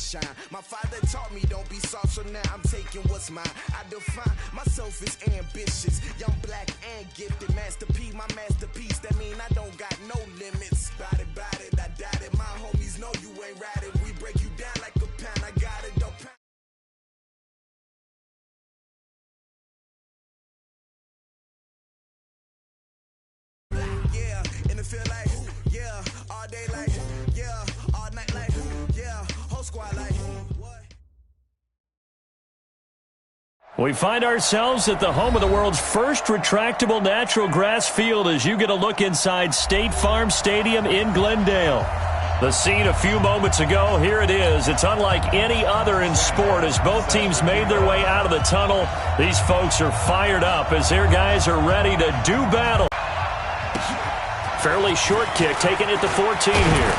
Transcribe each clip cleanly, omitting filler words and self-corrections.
shine. My father taught me don't be soft, so now I'm taking what's mine. I define myself as ambitious, young, black, and gifted. Master P, my masterpiece. That mean I don't got no limits. Bout it, I doubt it. My homies know you ain't ride it. We break you down like a pound. I got it, don't pound. Yeah, and it feel like, yeah, all day like, yeah, all night like, yeah, whole squad like, what? We find ourselves at the home of the world's first retractable natural grass field as you get a look inside State Farm Stadium in Glendale. The scene a few moments ago, here it is. It's unlike any other in sport as both teams made their way out of the tunnel. These folks are fired up as their guys are ready to do battle. Fairly short kick taken at the 14 here.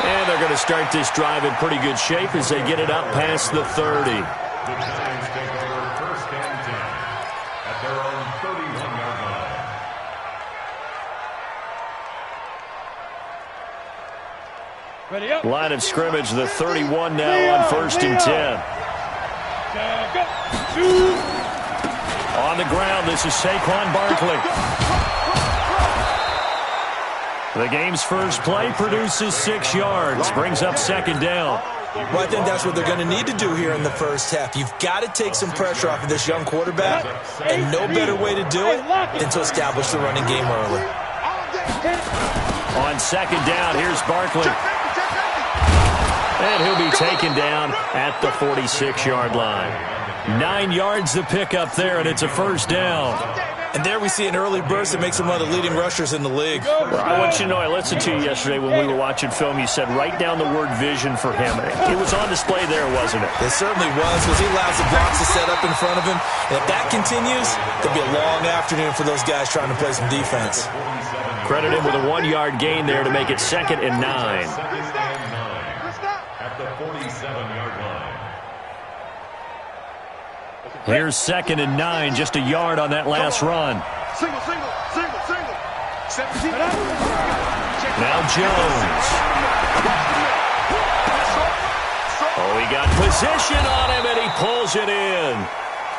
And they're going to start this drive in pretty good shape as they get it up past the 30. The Giants take over first and 10 at their own 31-yard line. Ready up. Line of scrimmage, the 31 now on first and 10. On the ground, this is Saquon Barkley. The game's first play produces 6 yards, brings up second down. Well, I think that's what they're going to need to do here in the first half. You've got to take some pressure off of this young quarterback, and no better way to do it than to establish the running game early. On second down, here's Barkley. And he'll be taken down at the 46-yard line. 9 yards to pick up there, and it's a first down. And there we see an early burst that makes him one of the leading rushers in the league. I want you to know, I listened to you yesterday when we were watching film. You said write down the word vision for him. It was on display there, wasn't it? It certainly was, because he allows the blocks to set up in front of him. And if that continues, it'll be a long afternoon for those guys trying to play some defense. Credit him with a 1-yard gain there to make it 2nd and 9. At the 47-yard line. Here's 2nd and 9, just a yard on that last run. Single. 17. Now Jones. Oh, he got position on him, and he pulls it in.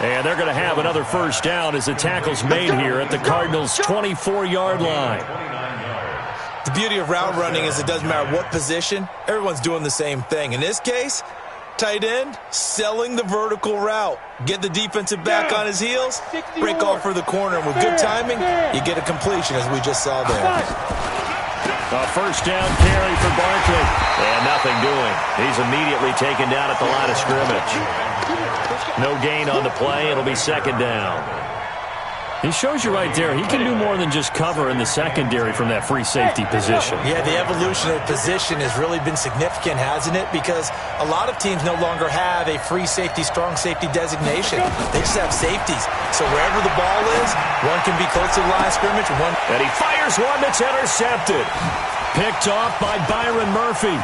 And they're going to have another first down as the tackle's made here at the Cardinals' 24-yard line. The beauty of route running is it doesn't matter what position, everyone's doing the same thing. In this case, tight end, selling the vertical route. Get the defensive back on his heels, break off for the corner, and with good timing, you get a completion, as we just saw there. A first down carry for Barkley, and nothing doing. He's immediately taken down at the line of scrimmage. No gain on the play. It'll be second down. He shows you right there, he can do more than just cover in the secondary from that free safety position. Yeah, the evolution of position has really been significant, hasn't it? Because a lot of teams no longer have a free safety, strong safety designation. They just have safeties. So wherever the ball is, one can be close to the line of scrimmage. And he fires one that's intercepted. Picked off by Byron Murphy.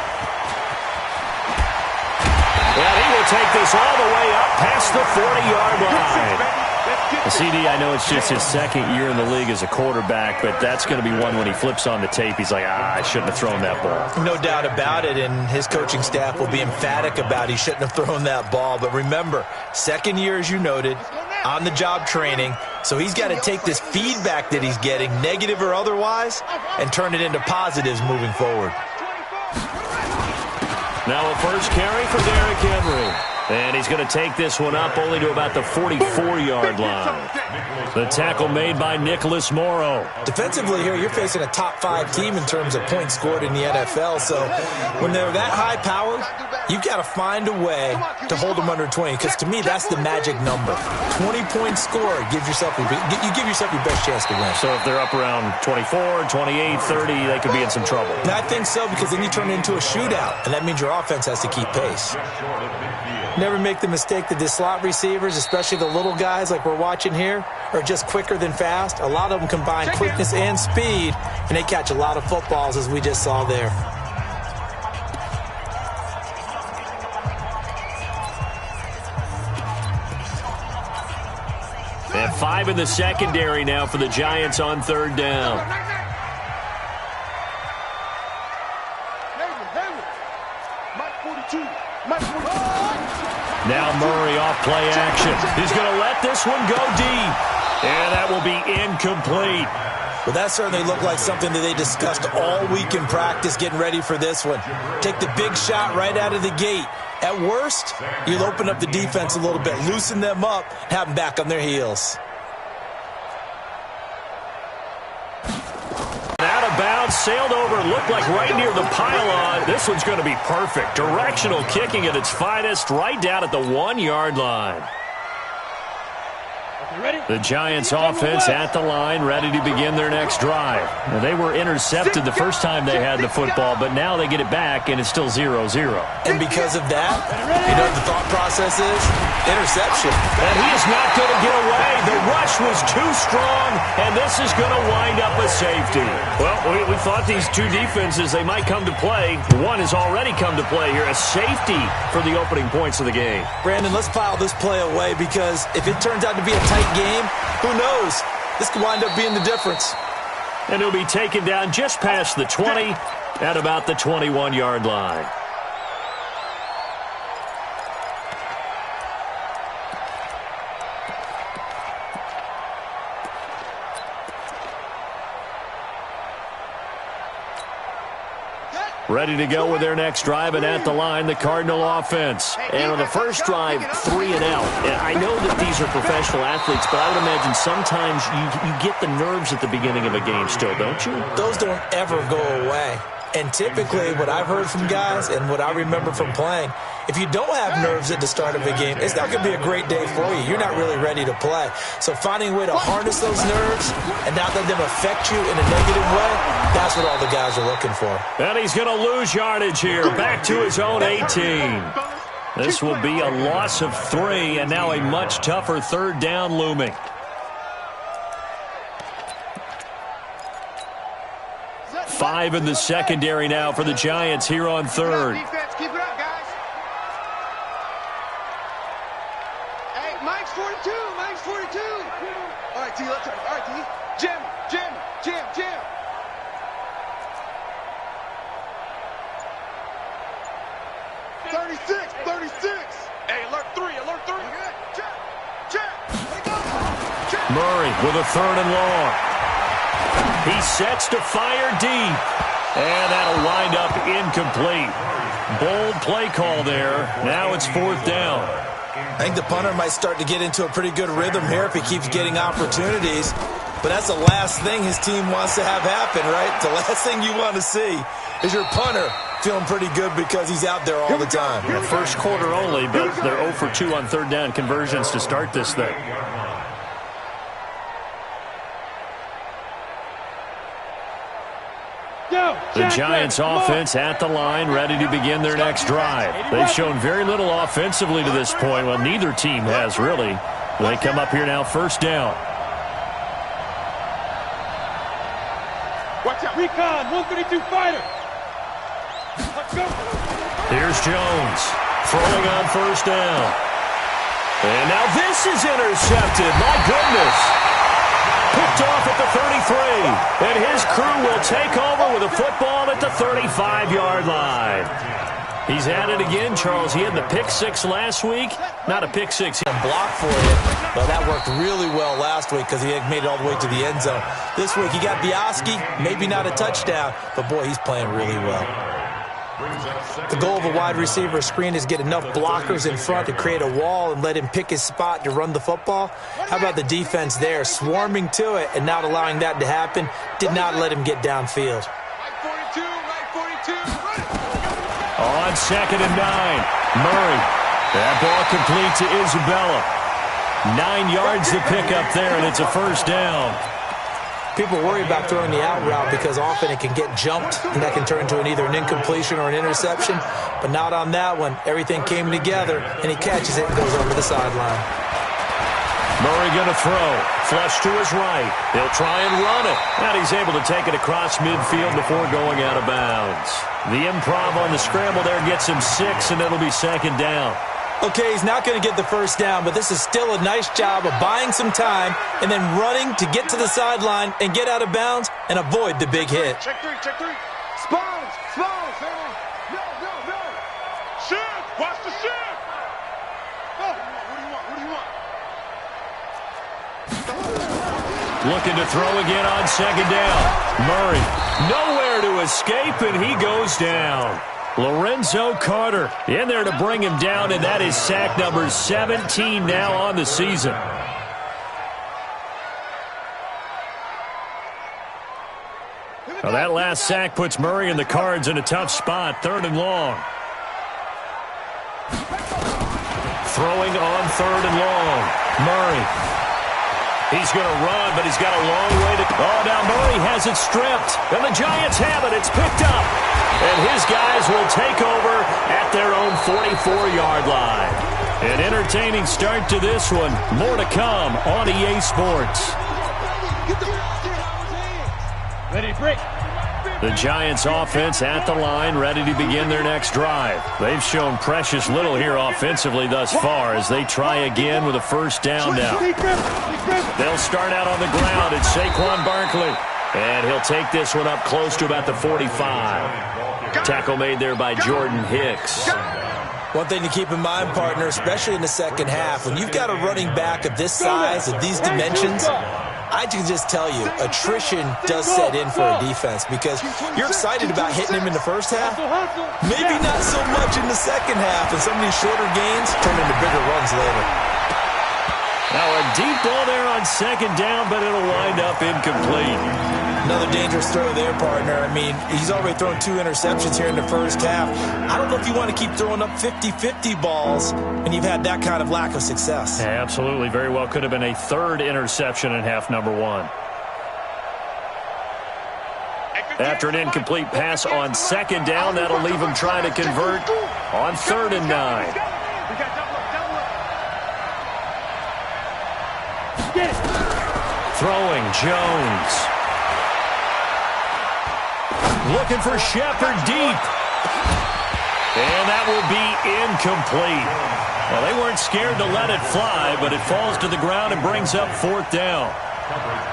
And he will take this all the way up past the 40-yard line. CD, I know it's just his second year in the league as a quarterback, but that's going to be one when he flips on the tape, he's like, I shouldn't have thrown that ball. No doubt about it, and his coaching staff will be emphatic about he shouldn't have thrown that ball. But remember, second year, as you noted, on-the-job training, so he's got to take this feedback that he's getting, negative or otherwise, and turn it into positives moving forward. Now a first carry for Derrick Henry. And he's going to take this one up only to about the 44-yard line. The tackle made by Nicholas Morrow. Defensively here, you're facing a top-5 team in terms of points scored in the NFL. So when they're that high-powered, you've got to find a way to hold them under 20. Because to me, that's the magic number. 20-point score, you give yourself your best chance to win. So if they're up around 24, 28, 30, they could be in some trouble. And I think so, because then you turn it into a shootout, and that means your offense has to keep pace. Never make the mistake that the slot receivers, especially the little guys like we're watching here, are just quicker than fast. A lot of them combine quickness and speed, and they catch a lot of footballs, as we just saw there. And 5 in the secondary now for the Giants on third down. Mike 42. Mike Now Murray off play action. He's going to let this one go deep. And that will be incomplete. Well, that certainly looked like something that they discussed all week in practice getting ready for this one. Take the big shot right out of the gate. At worst, you'll open up the defense a little bit, loosen them up, have them back on their heels. Out of bounds, sailed over, looked like right near the pylon. This one's going to be perfect. Directional kicking at its finest, right down at the 1-yard line. The Giants offense at the line, ready to begin their next drive. Now, they were intercepted the first time they had the football, but now they get it back, and it's still 0-0. And because of that, you know what the thought process is? Interception. And he is not going to get away. The rush was too strong, and this is going to wind up a safety. Well, we thought these two defenses, they might come to play. One has already come to play here, a safety for the opening points of the game. Brandon, let's file this play away because if it turns out to be a tight game, who knows? This could wind up being the difference. And he'll be taken down just past the 20 at about the 21-yard line. Ready to go with their next drive, and at the line, the Cardinal offense. And on the first drive, 3 and out. And I know that these are professional athletes, but I would imagine sometimes you get the nerves at the beginning of a game still, don't you? Those don't ever go away. And typically, what I've heard from guys and what I remember from playing, if you don't have nerves at the start of a game, it's not going to be a great day for you. You're not really ready to play. So finding a way to harness those nerves and not let them affect you in a negative way, that's what all the guys are looking for. And he's going to lose yardage here, back to his own 18. This will be a loss of 3, and now a much tougher third down looming. Five in the secondary now for the Giants here on third. Keep it up, guys. Hey, Mike's 42. Mike's 42. All right, T, let's turn. All right, T. Jim. 36. Hey, alert 3. Check. Murray with a third and long. He sets to fire deep. And that'll wind up incomplete. Bold play call there. Now it's 4th down. I think the punter might start to get into a pretty good rhythm here if he keeps getting opportunities. But that's the last thing his team wants to have happen, right? The last thing you want to see is your punter feeling pretty good because he's out there all the time. The first quarter only, but they're 0 for 2 on third down conversions to start this thing. The Giants offense at the line, ready to begin their next drive. They've shown very little offensively to this point. Well, neither team has, really. They come up here now, 1st down. Watch out. Recon, 132 fighter. Let's go. Here's Jones, throwing on 1st down. And now this is intercepted. My goodness. Picked off at the 33, and his crew will take over with a football at the 35-yard line. He's at it again, Charles. He had the pick 6 last week. Not a pick 6. Block for you. Well, that worked really well last week because he had made it all the way to the end zone. This week he got Bioski, maybe not a touchdown, but boy, he's playing really well. The goal of a wide receiver screen is get enough blockers in front to create a wall and let him pick his spot to run the football. How about the defense there, swarming to it and not allowing that to happen? Did not let him get downfield. Mike 42. On 2nd and 9, Murray. That ball complete to Isabella. 9 yards to pick up there, and it's a 1st down. People worry about throwing the out route because often it can get jumped, and that can turn into either an incompletion or an interception. But not on that one. Everything came together, and he catches it and goes over the sideline. Murray going to throw. Flush to his right. He'll try and run it. And he's able to take it across midfield before going out of bounds. The improv on the scramble there gets him 6, and it'll be 2nd down. Okay, he's not going to get the 1st down, but this is still a nice job of buying some time and then running to get to the sideline and get out of bounds and avoid the big hit. Check 3. Spawns, family. No. Shift, watch the shift. Looking to throw again on second down. Murray, nowhere to escape, and he goes down. Lorenzo Carter in there to bring him down, and that is sack number 17 now on the season. Well, that last sack puts Murray and the Cards in a tough spot, 3rd and long. Throwing on 3rd and long. Murray. He's going to run, but he's got a long way to go. Oh, now Murray has it stripped, and the Giants have it. It's picked up, and his guys will take over at their own 44-yard line. An entertaining start to this one. More to come on EA Sports. Ready, break. The Giants offense at the line, ready to begin their next drive. They've shown precious little here offensively thus far as they try again with a first down now. They'll start out on the ground. It's Saquon Barkley. And he'll take this one up close to about the 45. Tackle made there by Jordan Hicks. One thing to keep in mind, partner, especially in the second half, when you've got a running back of this size, of these dimensions, I can just tell you, attrition does set in for a defense because you're excited about hitting him in the first half. Maybe not so much in the second half, and some of these shorter gains turn into bigger runs later. Now a deep ball there on second down, but it'll wind up incomplete. Another dangerous throw there, partner. I mean, he's already thrown 2 interceptions here in the first half. I don't know if you want to keep throwing up 50-50 balls when you've had that kind of lack of success. Yeah, absolutely. Very well could have been a 3rd interception in half number 1. After an incomplete pass on second down, that'll leave him trying to convert on 3rd and 9. Throwing, Jones. Looking for Shepard deep. And that will be incomplete. Well, they weren't scared to let it fly, but it falls to the ground and brings up 4th down.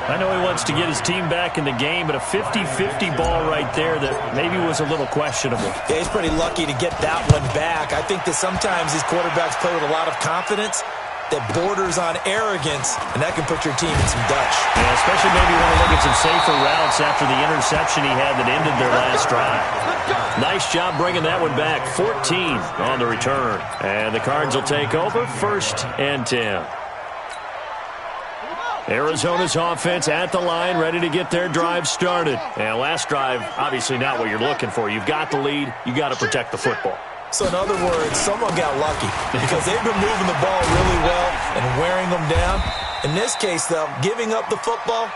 I know he wants to get his team back in the game, but a 50-50 ball right there that maybe was a little questionable. Yeah, he's pretty lucky to get that one back. I think that sometimes these quarterbacks play with a lot of confidence that borders on arrogance, and that can put your team in some Dutch. Yeah, especially maybe want to look at some safer routes after the interception he had that ended their last drive. Nice job bringing that one back. 14 on the return. And the Cards will take over 1st and 10. Arizona's offense at the line, ready to get their drive started. And last drive, obviously not what you're looking for. You've got the lead. You got to protect the football. So in other words, someone got lucky because they've been moving the ball really well and wearing them down. In this case, though, giving up the football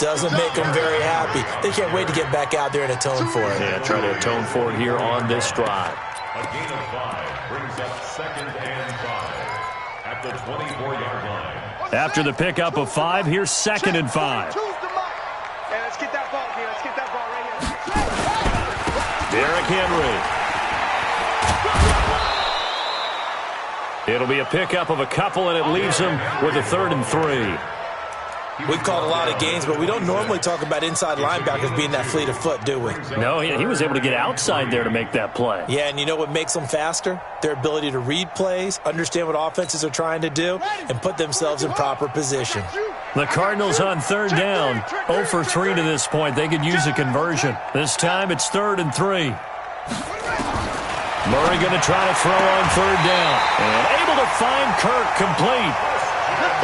doesn't make them very happy. They can't wait to get back out there and atone for it. Yeah, try to atone for it here on this drive. A gain of 5 brings up 2nd and 5 at the 24-yard line. After the pickup of 5, here's 2nd and 5. Hey, let's get that ball here. Let's get that ball right here. Derrick Henry. It'll be a pickup of a couple, and it leaves him with a 3rd and 3. We've called a lot of games, but we don't normally talk about inside linebackers being that fleet of foot, do we? No, he was able to get outside there to make that play. Yeah, and you know what makes them faster? Their ability to read plays, understand what offenses are trying to do, and put themselves in proper position. The Cardinals on 3rd down, 0 for 3 to this point. They could use a conversion. This time it's 3rd and 3. Murray going to try to throw on 3rd down. And able to find Kirk complete.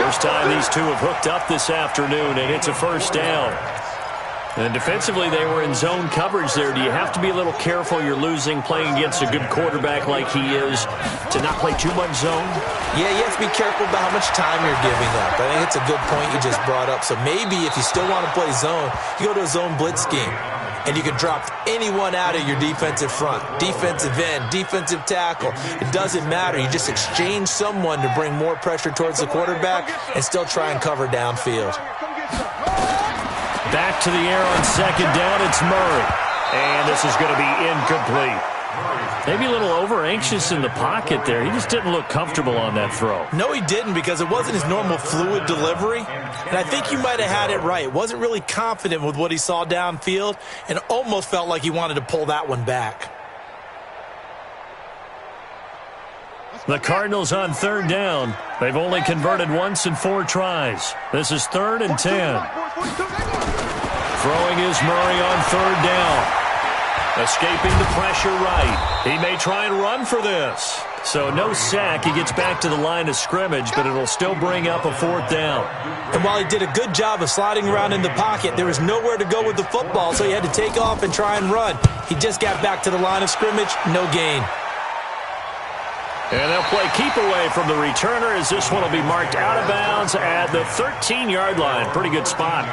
First time these two have hooked up this afternoon, and it's a first down. And defensively, they were in zone coverage there. Do you have to be a little careful you're losing playing against a good quarterback like he is to not play too much zone? Yeah, you have to be careful about how much time you're giving up. I think it's a good point you just brought up. So maybe if you still want to play zone, you go to a zone blitz scheme. And you can drop anyone out of your defensive front, defensive end, defensive tackle. It doesn't matter. You just exchange someone to bring more pressure towards the quarterback and still try and cover downfield. Back to the air on 2nd down. It's Murray. And this is going to be incomplete. Maybe a little over-anxious in the pocket there. He just didn't look comfortable on that throw. No, he didn't, because it wasn't his normal fluid delivery. And I think you might have had it right. Wasn't really confident with what he saw downfield and almost felt like he wanted to pull that one back. The Cardinals on third down. They've only converted once in 4 tries. This is 3rd and 10. Throwing is Murray on third down. Escaping the pressure right. He may try and run for this. So no sack. He gets back to the line of scrimmage, but it'll still bring up a 4th down. And while he did a good job of sliding around in the pocket, there was nowhere to go with the football, so he had to take off and try and run. He just got back to the line of scrimmage, no gain. And they'll play keep away from the returner as this one will be marked out of bounds at the 13-yard line. Pretty good spot.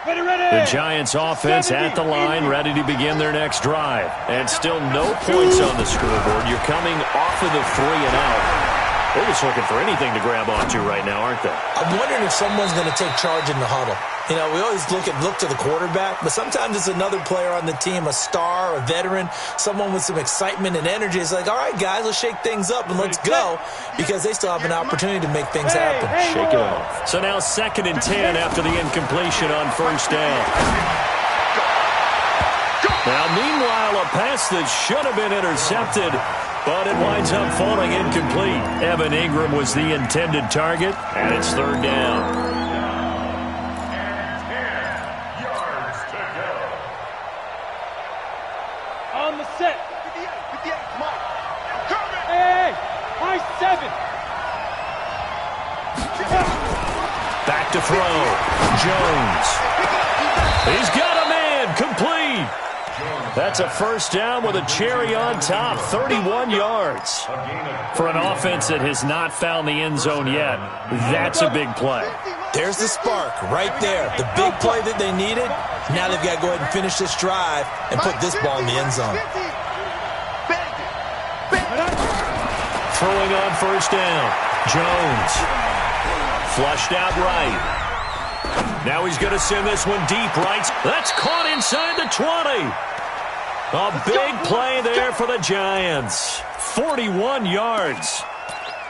The Giants offense at the line, ready to begin their next drive. And still no points on the scoreboard. You're coming off of the 3 and out. They're just looking for anything to grab onto right now, aren't they? I'm wondering if someone's going to take charge in the huddle. You know, we always look to the quarterback, but sometimes it's another player on the team, a star, a veteran, someone with some excitement and energy. It's like, all right, guys, let's shake things up and let's go, because they still have an opportunity to make things happen. Shake it off. So now 2nd and 10 after the incompletion on 1st down. Now, meanwhile, a pass that should have been intercepted, but it winds up falling incomplete. Evan Ingram was the intended target, and it's 3rd down. On the set. 58, come on. Hey, high 7. Back to throw. Jones. He's got a man. Complete. That's a 1st down with a cherry on top. 31 yards. For an offense that has not found the end zone yet, that's a big play. There's the spark right there. The big play that they needed. Now they've got to go ahead and finish this drive and put this ball in the end zone. Throwing on 1st down. Jones. Flushed out right. Now he's going to send this one deep right. That's caught inside the 20. A big play there for the Giants. 41 yards.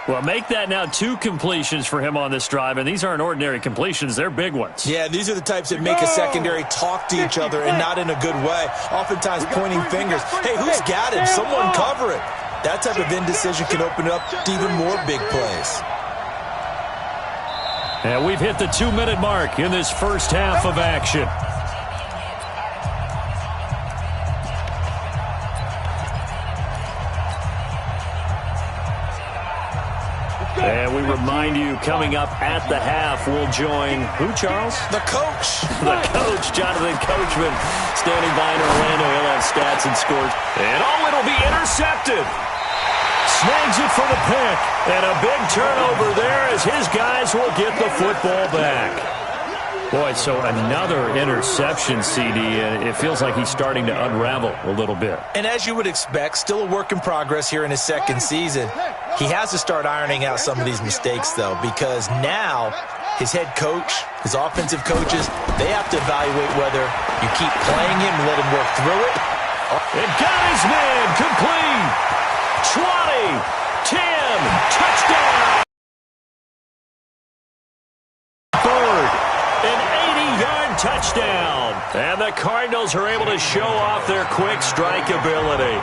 Well, make that now 2 completions for him on this drive, and these aren't ordinary completions. They're big ones. Yeah, these are the types that make a secondary talk to each other and not in a good way. Oftentimes pointing fingers. Hey, who's got him? Someone cover it. That type of indecision can open up to even more big plays. And we've hit the 2-minute mark in this first half of action. And we remind you, coming up at the half, we'll join who, Charles? The coach. The coach, Jonathan Coachman, standing by in Orlando. He'll have stats and scores. And it'll be intercepted. Snags it for the pick. And a big turnover there as his guys will get the football back. Boy, so another interception, CD. It feels like he's starting to unravel a little bit. And as you would expect, still a work in progress here in his 2nd season. He has to start ironing out some of these mistakes, though, because now his head coach, his offensive coaches, they have to evaluate whether you keep playing him and let him work through it. And got his man complete. 20, 10, touchdown. 3rd, an 80-yard touchdown. And the Cardinals are able to show off their quick strike ability.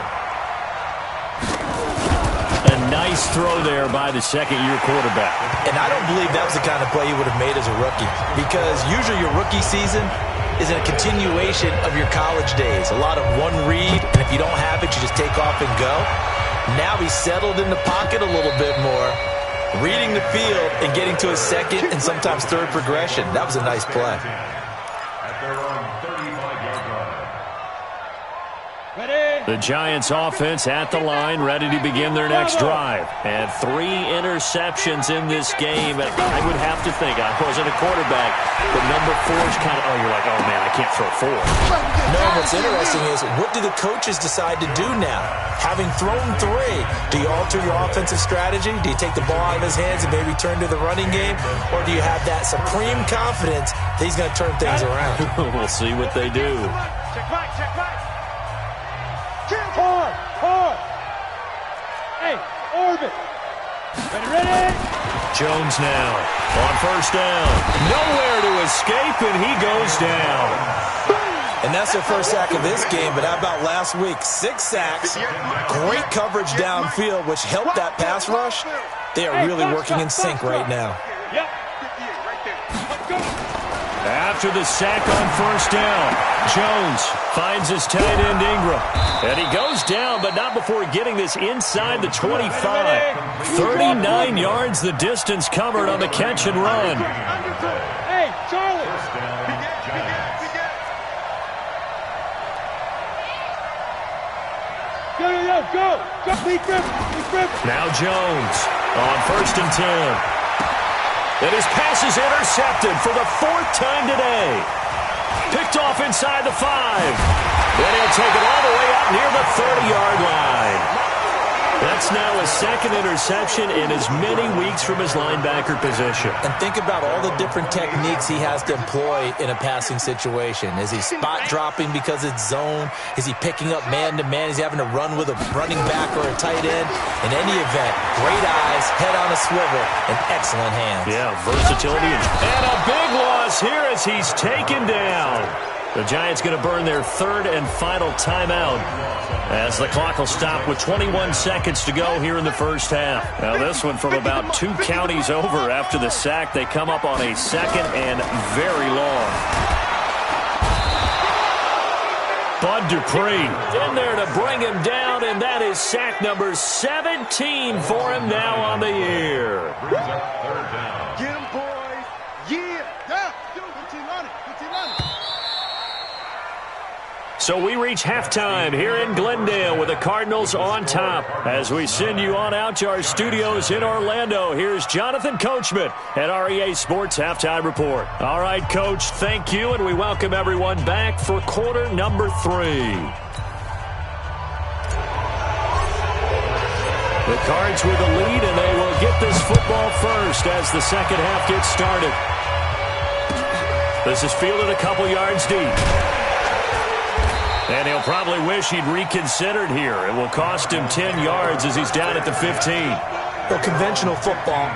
A nice throw there by the 2nd-year quarterback. And I don't believe that was the kind of play he would have made as a rookie, because usually your rookie season is a continuation of your college days. A lot of one read, and if you don't have it, you just take off and go. Now he's settled in the pocket a little bit more, reading the field and getting to his 2nd and sometimes 3rd progression. That was a nice play. The Giants offense at the line, ready to begin their next drive. And 3 interceptions in this game. And I would have to think, I wasn't a quarterback, but number 4 is kind of, you're like, oh man, I can't throw 4. No, what's interesting is, what do the coaches decide to do now? Having thrown 3, do you alter your offensive strategy? Do you take the ball out of his hands and maybe turn to the running game? Or do you have that supreme confidence that he's going to turn things around? We'll see what they do. Check back, check back. Hard. Hey, orbit. Ready? Jones now on 1st down. Nowhere to escape, and he goes down. And that's their first sack of this game, but how about last week? 6 sacks, great coverage downfield, which helped that pass rush. They are really working in sync right now. After the sack on first down, Jones finds his tight end Ingram. And he goes down, but not before getting this inside the 25. 39 yards the distance covered on the catch and run. Hey, Charlie. Go. Now Jones on first and 10. And his pass is intercepted for the 4th time today. Picked off inside the 5. Then he'll take it all the way out near the 30-yard line. That's now his 2nd interception in as many weeks from his linebacker position. And think about all the different techniques he has to employ in a passing situation. Is he spot dropping because it's zone? Is he picking up man-to-man? Is he having to run with a running back or a tight end? In any event, great eyes, head on a swivel, and excellent hands. Yeah, versatility. And a big loss here as he's taken down. The Giants going to burn their 3rd and final timeout as the clock will stop with 21 seconds to go here in the first half. Now this one from about 2 counties over after the sack. They come up on a 2nd and very long. Bud Dupree in there to bring him down, and that is sack number 17 for him now on the year. Get him, boys. Yeah. So we reach halftime here in Glendale with the Cardinals on top. As we send you on out to our studios in Orlando, here's Jonathan Coachman at REA Sports Halftime Report. All right, Coach, thank you, and we welcome everyone back for quarter number 3. The Cards with the lead, and they will get this football first as the second half gets started. This is fielded a couple yards deep. And he'll probably wish he'd reconsidered here. It will cost him 10 yards as he's down at the 15. Well, conventional football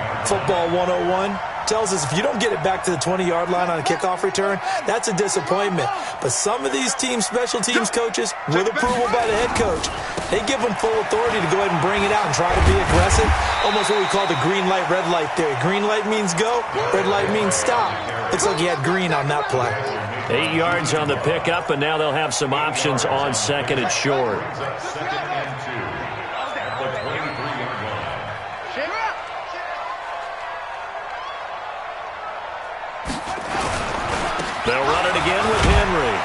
101, tells us if you don't get it back to the 20-yard line on a kickoff return, that's a disappointment. But some of these special teams coaches, with approval by the head coach, they give them full authority to go ahead and bring it out and try to be aggressive. Almost what we call the green light, red light theory. Green light means go, red light means stop. Looks like he had green on that play. 8 yards on the pickup, and now they'll have some options on 2nd and short. They'll run it again with Henry.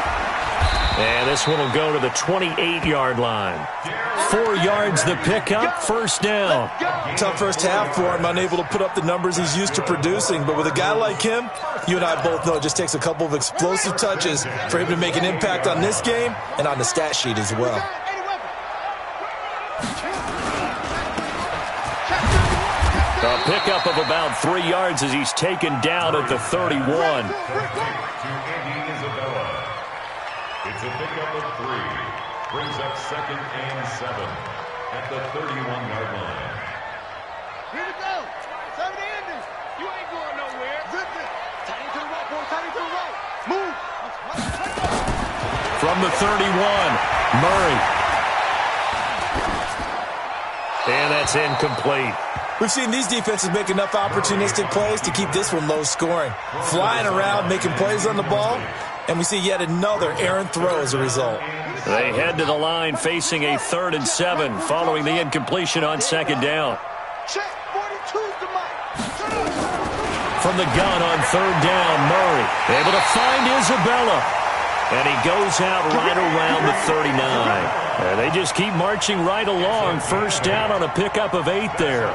And this one will go to the 28-yard line. 4 yards the pickup, first down. Tough first half for him, unable to put up the numbers he's used to producing. But with a guy like him, you and I both know it just takes a couple of explosive touches for him to make an impact on this game and on the stat sheet as well. A pickup of about 3 yards as he's taken down at the 31. It's a pickup of 3. Brings up 2nd and 7 at the 31-yard line. Here we go. 7 Andrews. You ain't going nowhere. Zip it. Tight to the right, boy. Tight to the right. Move. From the 31, Murray. And that's incomplete. We've seen these defenses make enough opportunistic plays to keep this one low scoring. Flying around, making plays on the ball, and we see yet another errant throw as a result. They head to the line facing a 3rd and 7 following the incompletion on 2nd down. Check. 42's the mic. From the gun on 3rd down, Murray able to find Isabella. And he goes out right around the 39. And they just keep marching right along. First down on a pickup of 8 there.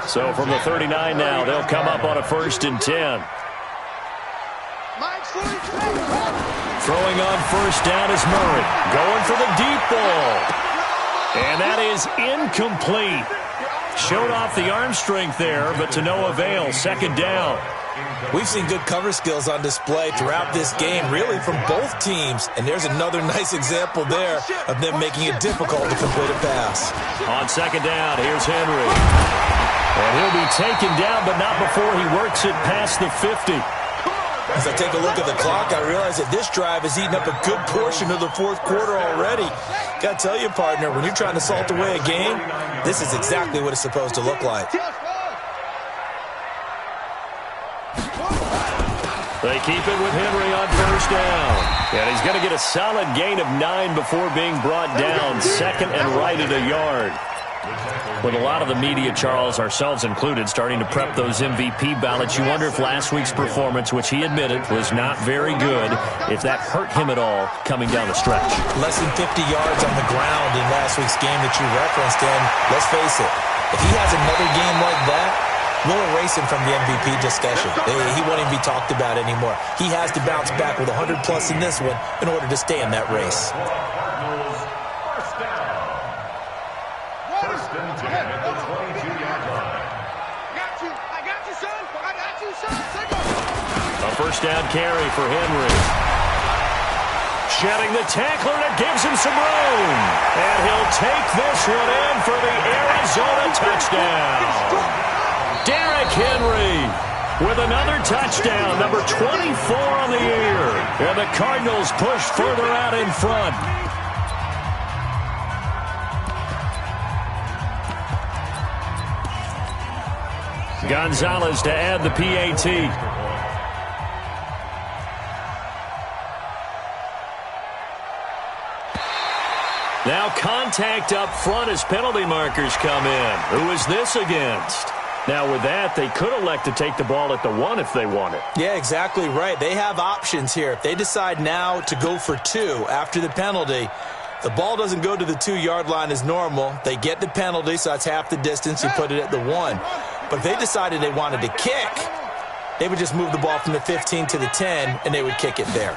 So from the 39 now, they'll come up on a 1st and 10. Throwing on first down is Murray. Going for the deep ball. And that is incomplete. Showed off the arm strength there, but to no avail. 2nd down. We've seen good cover skills on display throughout this game, really from both teams. And there's another nice example there of them making it difficult to complete a pass. On 2nd down, here's Henry. And he'll be taken down, but not before he works it past the 50. As I take a look at the clock, I realize that this drive has eaten up a good portion of the fourth quarter already. Got to tell you, partner, when you're trying to salt away a game, this is exactly what it's supposed to look like. They keep it with Henry on first down. And he's going to get a solid gain of 9 before being brought down. Second and right at a yard. With a lot of the media, Charles, ourselves included, starting to prep those MVP ballots, you wonder if last week's performance, which he admitted was not very good, if that hurt him at all coming down the stretch. Less than 50 yards on the ground in last week's game that you referenced, and let's face it, if he has another game like that, we'll erase him from the MVP discussion. He won't even be talked about anymore. He has to bounce back with 100-plus in this one in order to stay in that race. First and 10 at the 22-yard line. I got you, son. I got you, son. A first down carry for Henry. Shedding the tackler, and it gives him some room. And he'll take this one in for the Arizona touchdown. Derrick Henry with another touchdown, number 24 on the year. And the Cardinals push further out in front. Gonzalez to add the PAT. Now contact up front as penalty markers come in. Who is this against? Now with that, they could elect to take the ball at the 1 if they wanted. Yeah, exactly right. They have options here. If they decide now to go for 2 after the penalty, the ball doesn't go to the 2-yard line as normal. They get the penalty, so that's half the distance. You put it at the 1. But if they decided they wanted to kick, they would just move the ball from the 15 to the 10, and they would kick it there.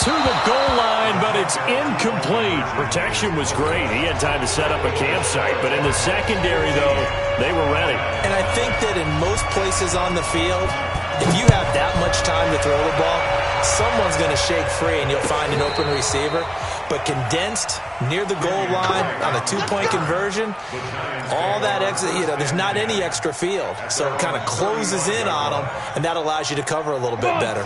To the goal line, but it's incomplete. Protection was great. He had time to set up a campsite, but in the secondary, though, they were ready. And I think that in most places on the field, if you have that much time to throw the ball, someone's going to shake free and you'll find an open receiver. But condensed near the goal line on a 2-point conversion, all that extra, there's not any extra field. So it kind of closes in on them, and that allows you to cover a little bit better.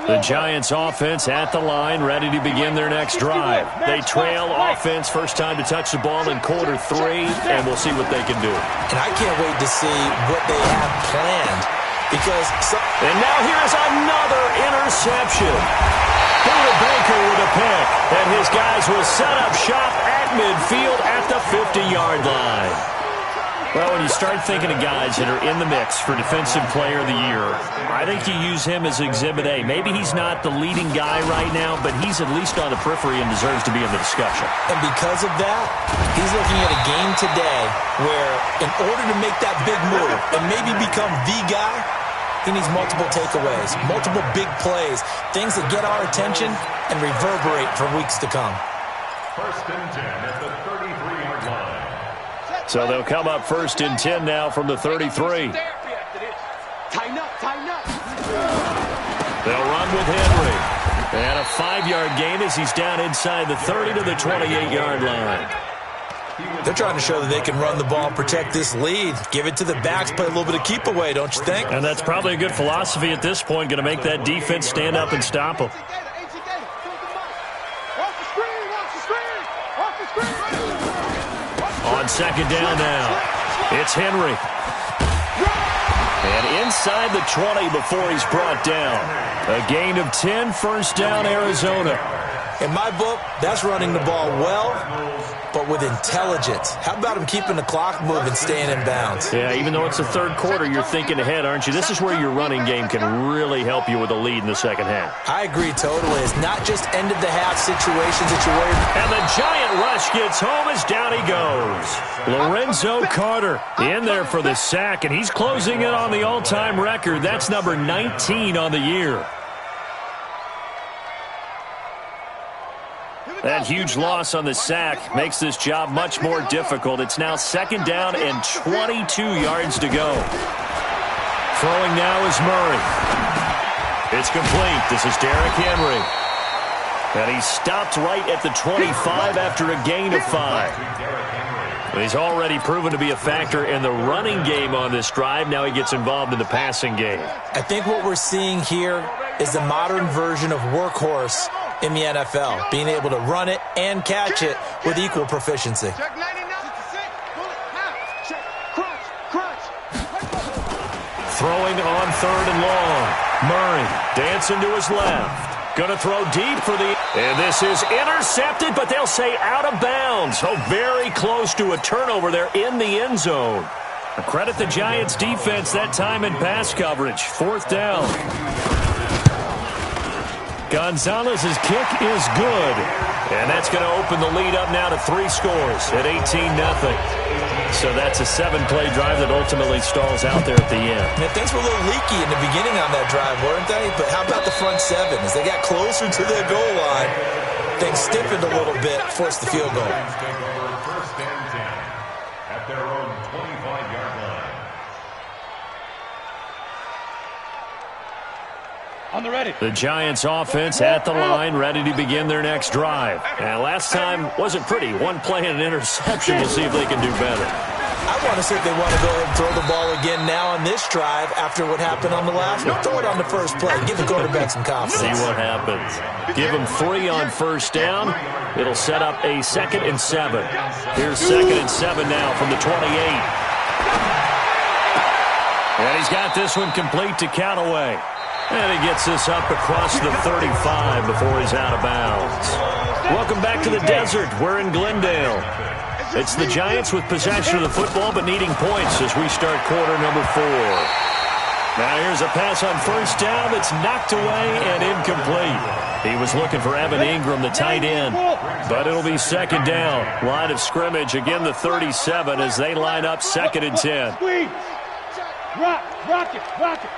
The Giants offense at the line, ready to begin their next drive. They trail offense, first time to touch the ball in quarter 3, and we'll see what they can do. And I can't wait to see what they have planned. And now here's another interception. Buda Baker with a pick, and his guys will set up shop at midfield at the 50-yard line. Well, when you start thinking of guys that are in the mix for Defensive Player of the Year, I think you use him as Exhibit A. Maybe he's not the leading guy right now, but he's at least on the periphery and deserves to be in the discussion. And because of that, he's looking at a game today where in order to make that big move and maybe become the guy, he needs multiple takeaways, multiple big plays, things that get our attention and reverberate for weeks to come. First and 10 at the 33-yard line. So they'll come up first and 10 now from the 33. Tighten up, tighten up. They'll run with Henry. And a 5-yard gain as he's down inside the 30 to the 28-yard line. They're trying to show that they can run the ball, protect this lead, give it to the backs, play a little bit of keep away, don't you think? And that's probably a good philosophy at this point, going to make that defense stand up and stop them. On second down now, it's Henry. And inside the 20 before he's brought down. A gain of 10, first down, Arizona. In my book, that's running the ball well, but with intelligence. How about him keeping the clock moving, staying in bounds? Yeah, even though it's the third quarter, you're thinking ahead, aren't you? This is where your running game can really help you with a lead in the second half. I agree totally. It's not just end-of-the-half situations that you're worried about. And the giant rush gets home as down he goes. Lorenzo Carter in there for the sack, and he's closing in on the all-time record. That's number 19 on the year. That huge loss on the sack makes this job much more difficult. It's now second down and 22 yards to go. Throwing now is Murray. It's complete. This is Derrick Henry. And he stopped right at the 25 after a gain of 5. He's already proven to be a factor in the running game on this drive. Now he gets involved in the passing game. I think what we're seeing here is the modern version of workhorse in the NFL, being able to run it and catch it with equal proficiency. Throwing on 3rd and long. Murray dancing to his left. Going to throw deep for the... And this is intercepted, but they'll say out of bounds. Oh, very close to a turnover there in the end zone. Credit the Giants' defense that time in pass coverage. 4th down. Gonzalez's kick is good. And that's going to open the lead up now to 3 scores at 18-0. So that's a 7-play drive that ultimately stalls out there at the end. Man, things were a little leaky in the beginning on that drive, weren't they? But how about the front 7? As they got closer to their goal line, things stiffened a little bit, forced the field goal. First and 10 at their own 25-yard line. On the ready. The Giants offense at the line, ready to begin their next drive. And last time wasn't pretty. 1 play and an interception. We'll see if they can do better. I want to see if they want to go ahead and throw the ball again now on this drive after what happened on the last one. Throw it on the first play. Give the quarterback some confidence. See what happens. Give them 3 on first down. It'll set up a 2nd and 7. Here's 2nd and 7 now from the 28. And he's got this one complete to Callaway. And he gets this up across the 35 before he's out of bounds. Welcome back to the desert. We're in Glendale. It's the Giants with possession of the football but needing points as we start quarter number 4. Now here's a pass on first down that's knocked away and incomplete. He was looking for Evan Ingram, the tight end. But it'll be 2nd down. Line of scrimmage, again the 37 as they line up 2nd and 10. Rock it. Rush in.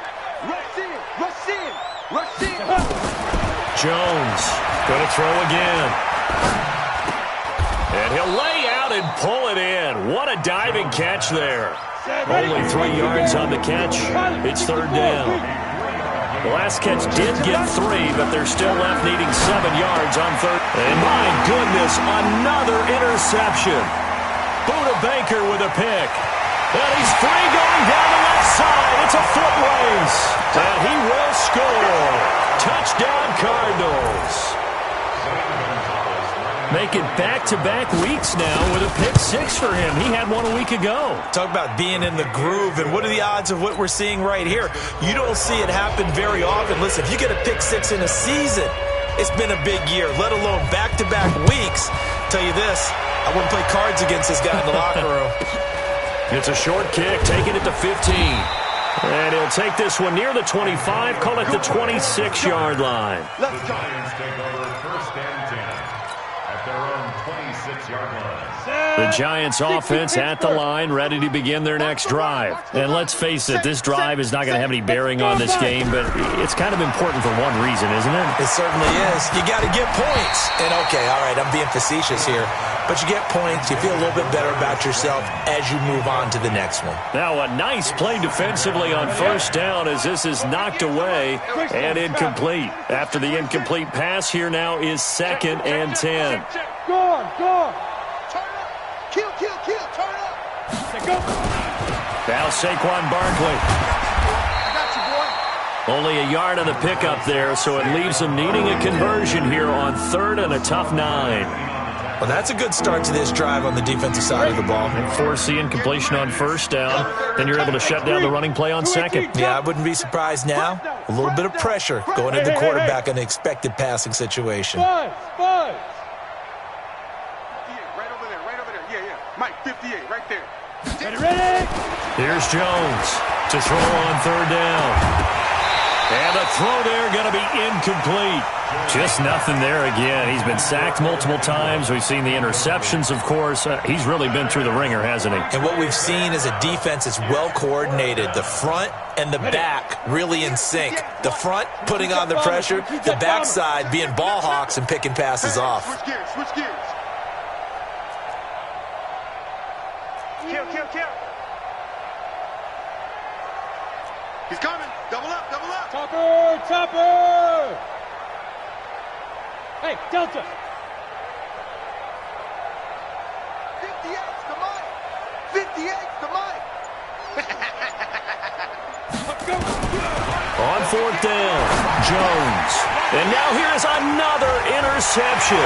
Jones going to throw again. And he'll lay out and pull it in. What a diving catch there. Only 3 yards on the catch. It's 3rd down. The last catch did get 3, but they're still left needing 7 yards on 3rd. And my goodness, another interception. Buda Baker with a pick. And he's free going down the left side. It's a foot race. And he will score. Touchdown Cardinals. Make it back-to-back weeks now with a pick 6 for him. He had one a week ago. Talk about being in the groove, and what are the odds of what we're seeing right here? You don't see it happen very often. Listen, if you get a pick 6 in a season, it's been a big year, let alone back-to-back weeks. Tell you this, I wouldn't play cards against this guy in the locker room. It's a short kick, taking it to 15. And he'll take this one near the 25, call it the 26-yard line. The Giants take over 1st and 10 at their own 26-yard line. The Giants offense at the line, ready to begin their next drive. And let's face it, this drive is not going to have any bearing on this game, but it's kind of important for one reason, isn't it? It certainly is. You got to get points. And okay, all right, I'm being facetious here, but you get points, you feel a little bit better about yourself as you move on to the next one. Now a nice play defensively on first down as this is knocked away and incomplete. After the incomplete pass, here now is 2nd and 10. Go on. Kill, turn up. Now Saquon Barkley. I got you, boy. Only a yard on the pickup there, so it leaves them needing a conversion here on 3rd and a tough 9. Well, that's a good start to this drive on the defensive side of the ball. And force the incompletion on first down, then you're able to shut down the running play on 2nd. Yeah, I wouldn't be surprised now. A little bit of pressure going into the quarterback in an expected passing situation. Buzz. Mike, 58, right there. Ready? Here's Jones to throw on 3rd down. And the throw there going to be incomplete. Just nothing there again. He's been sacked multiple times. We've seen the interceptions, of course. He's really been through the ringer, hasn't he? And what we've seen is a defense that's well coordinated. The front and the back really in sync. The front putting on the pressure. The backside being ball hawks and picking passes off. Switch gears. Kill. He's coming. Double up. Topper. Hey, Delta. 58's the Mike. 58 to Mike. On fourth down, Jones. And now here is another interception.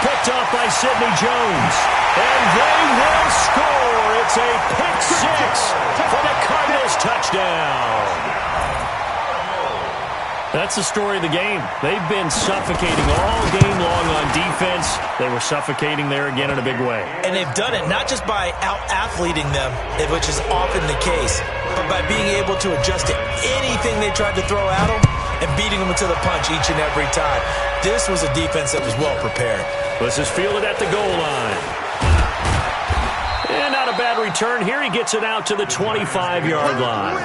Picked off by Sidney Jones. And they will score. It's a pick six for the Cardinals touchdown. That's the story of the game. They've been suffocating all game long on defense. They were suffocating there again in a big way. And they've done it not just by out-athleting them, which is often the case, but by being able to adjust to anything they tried to throw at them and beating them to the punch each and every time. This was a defense that was well prepared. This is fielded at the goal line. And not a bad return. Here he gets it out to the 25-yard line.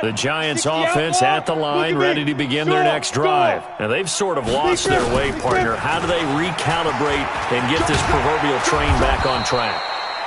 The Giants offense at the line, ready to begin their next drive. Now, they've sort of lost their way, partner. How do they recalibrate and get this proverbial train back on track?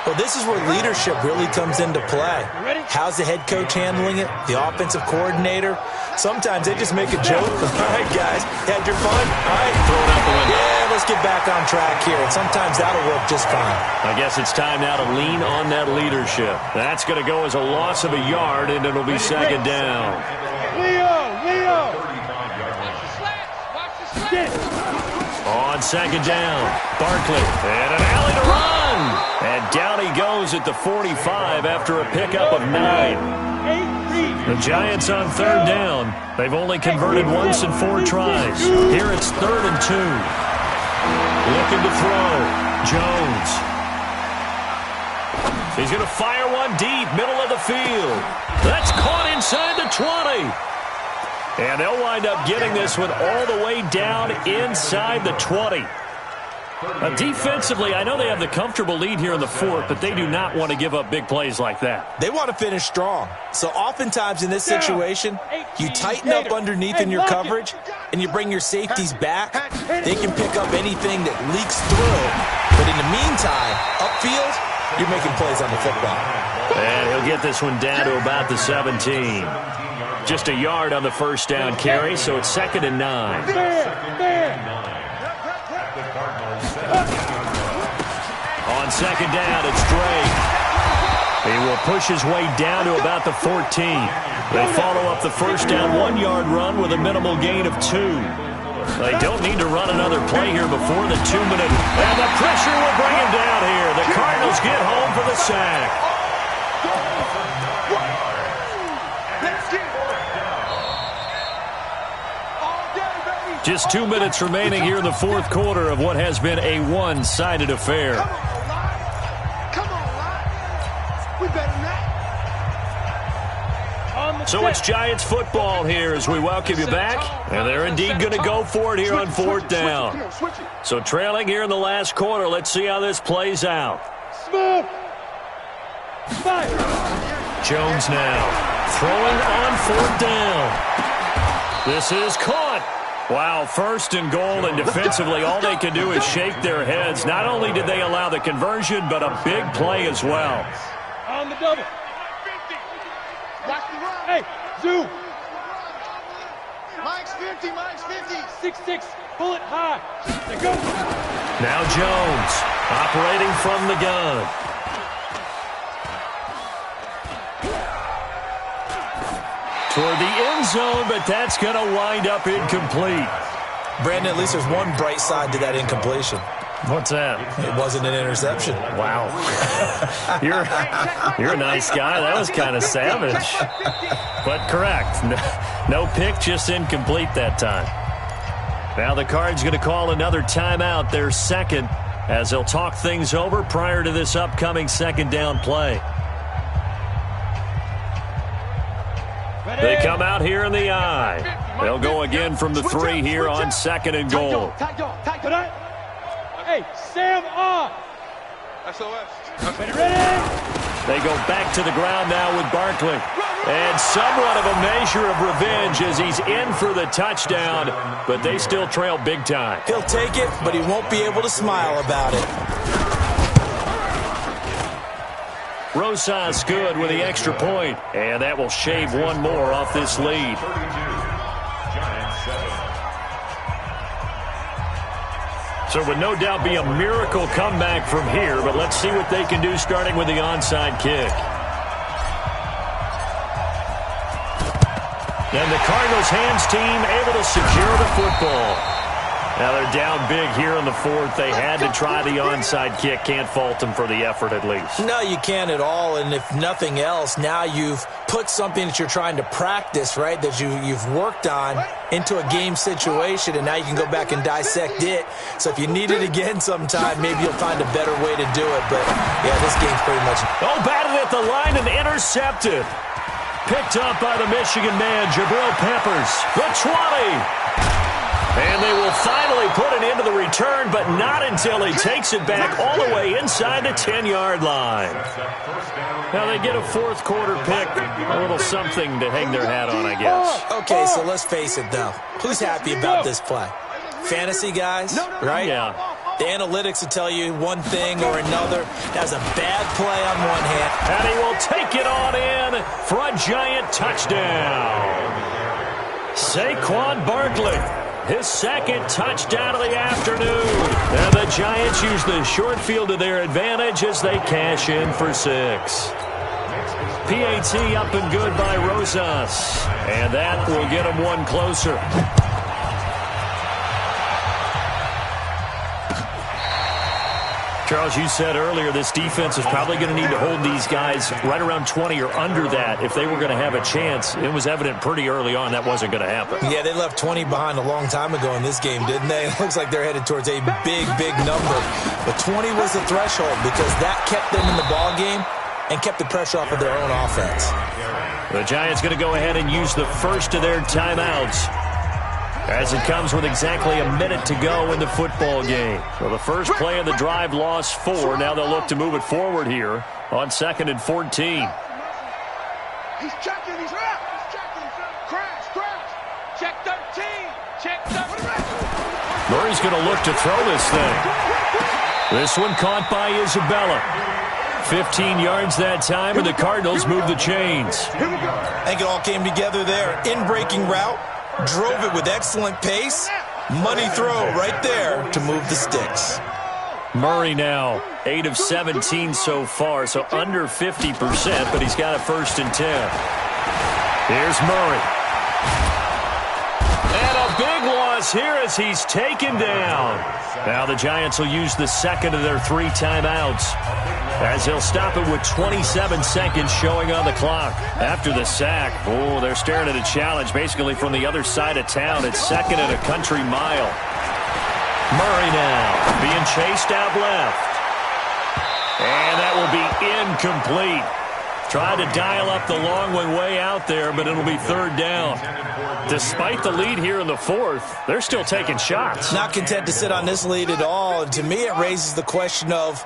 Well, this is where leadership really comes into play. How's the head coach handling it? The offensive coordinator? Sometimes they just make a joke. All right, guys, had your fun? All right, throw it out the window. Yeah, let's get back on track here. And sometimes that'll work just fine. I guess it's time now to lean on that leadership. That's going to go as a loss of a yard, and it'll be second down. Leo! On second down, Barkley, and an alley to run. And down he goes at the 45 after a pickup of 9. The Giants on third down. They've only converted once in 4 tries. Here it's 3rd and 2. Looking to throw. Jones. He's going to fire one deep, middle of the field. That's caught inside the 20. And they'll wind up getting this one all the way down inside the 20. Defensively, I know they have the comfortable lead here in the 4th, but they do not want to give up big plays like that. They want to finish strong. So oftentimes in this situation, you tighten up underneath in your coverage, and you bring your safeties back. They can pick up anything that leaks through. But in the meantime, upfield, you're making plays on the football. And he'll get this one down to about the 17. Just a yard on the first down carry, so it's 2nd and 9. On second down, it's Drake. He will push his way down to about the 14. They follow up the first down 1-yard run with a minimal gain of 2. They don't need to run another play here before the 2-minute. And the pressure will bring him down here. The Cardinals get home for the sack. Just 2 minutes remaining here in the 4th quarter of what has been a one-sided affair. Come on, we better than that. So it's Giants football here as we welcome you back. And they're indeed going to go for it here on 4th down. So trailing here in the last quarter, let's see how this plays out. Smooth. Jones now throwing on 4th down. This is caught. Wow, 1st and goal, and defensively all they can do is shake their heads. Not only did they allow the conversion, but a big play as well. On the double. Hey, Zoo. Mike's 50, Mike's 50. 6-6, pull it high. There goes. Now Jones operating from the gun. Toward the end zone, but that's going to wind up incomplete. Brandon, at least there's one bright side to that incompletion. What's that? It wasn't an interception. Wow. You're a nice guy. That was kind of savage. But correct. No pick, just incomplete that time. Now the Cards going to call another timeout, their 2nd, as they'll talk things over prior to this upcoming 2nd down play. They come out here in the I. They'll go again from the 3 here on 2nd and goal. Hey, Sam off. SOS. Ready? They go back to the ground now with Barkley. And somewhat of a measure of revenge as he's in for the touchdown, but they still trail big time. He'll take it, but he won't be able to smile about it. Rosas good with the extra point, and that will shave one more off this lead. So it would no doubt be a miracle comeback from here, but let's see what they can do starting with the onside kick. And the Cardinals hands team able to secure the football. Now they're down big here in the fourth. They had to try the onside kick. Can't fault them for the effort at least. No, you can't at all. And if nothing else, now you've put something that you're trying to practice, right, that you've worked on into a game situation, and now you can go back and dissect it. So if you need it again sometime, maybe you'll find a better way to do it. But, yeah, this game's pretty much... Oh, batted at the line and intercepted. Picked up by the Michigan man, Jabril Peppers. The 20. And they will finally put it into the return, but not until he takes it back all the way inside the 10-yard line. Now they get a fourth quarter pick, a little something to hang their hat on, I guess. Okay, so let's face it, though. Who's happy about this play? Fantasy guys, right? Yeah. The analytics will tell you one thing or another. That was a bad play on one hand. And he will take it on in for a giant touchdown. Saquon Barkley. His second touchdown of the afternoon. And the Giants use the short field to their advantage as they cash in for 6. PAT up and good by Rosas. And that will get him one closer. Charles, you said earlier this defense is probably going to need to hold these guys right around 20 or under that if they were going to have a chance. It was evident pretty early on that wasn't going to happen. Yeah, they left 20 behind a long time ago in this game, didn't they? It looks like they're headed towards a big, big number. But 20 was the threshold because that kept them in the ball game and kept the pressure off of their own offense. The Giants going to go ahead and use the first of their timeouts, as it comes with exactly a minute to go in the football game. So the first play of the drive lost 4. Now they'll look to move it forward here on 2nd and 14. He's checking, he's out. He's checking. Crash. Check 13. Check 13. Murray's going to look to throw this thing. This one caught by Isabella. 15 yards that time, and the Cardinals move the chains. I think it all came together there. In-breaking route. Drove it with excellent pace. Money throw right there to move the sticks. Murray now 8 of 17 so far, so under 50%, but he's got a 1st and 10. Here's Murray. And a big loss here as he's taken down. Now the Giants will use the second of their 3 timeouts, as they'll stop it with 27 seconds showing on the clock. After the sack, oh, they're staring at a challenge basically from the other side of town. It's 2nd and a country mile. Murray now being chased out left. And that will be incomplete. Tried to dial up the long one way out there, but it'll be 3rd down. Despite the lead here in the 4th, they're still taking shots. Not content to sit on this lead at all. And to me, it raises the question of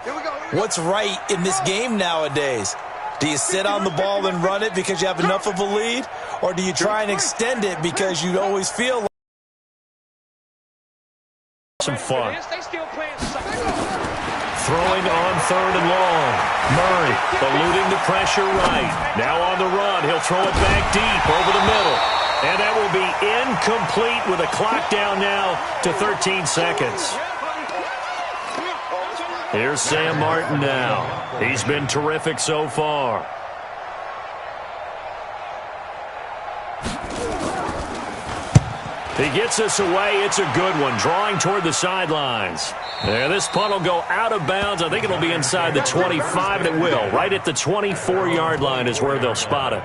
what's right in this game nowadays. Do you sit on the ball and run it because you have enough of a lead? Or do you try and extend it because you always feel like some fun? Throwing on 3rd and long. Murray eluding the pressure right. Now on the run. He'll throw it back deep over the middle. And that will be incomplete with a clock down now to 13 seconds. Here's Sam Martin now. He's been terrific so far. He gets us away. It's a good one. Drawing toward the sidelines. There, this punt will go out of bounds. I think it'll be inside the 25, and it will. Right at the 24-yard line is where they'll spot it.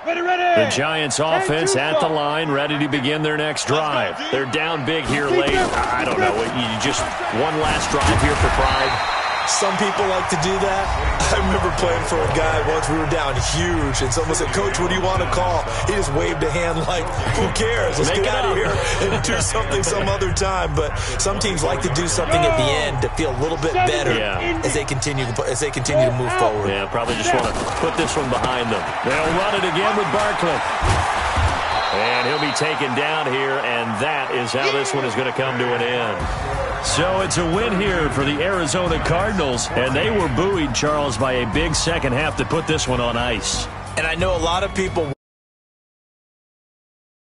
The Giants offense at the line, ready to begin their next drive. They're down big here late. I don't know. You just one last drive here for pride. Some people like to do that. I remember playing for a guy once. We were down huge, and someone said, "Coach, what do you want to call?" He just waved a hand like, "Who cares? Let's get out of here and do something some other time." But some teams like to do something at the end to feel a little bit better as they continue to move forward. Yeah, probably just want to put this one behind them. They'll run it again with Barkley. And he'll be taken down here, and that is how this one is going to come to an end. So it's a win here for the Arizona Cardinals, and they were buoyed, Charles, by a big second half to put this one on ice. And I know a lot of people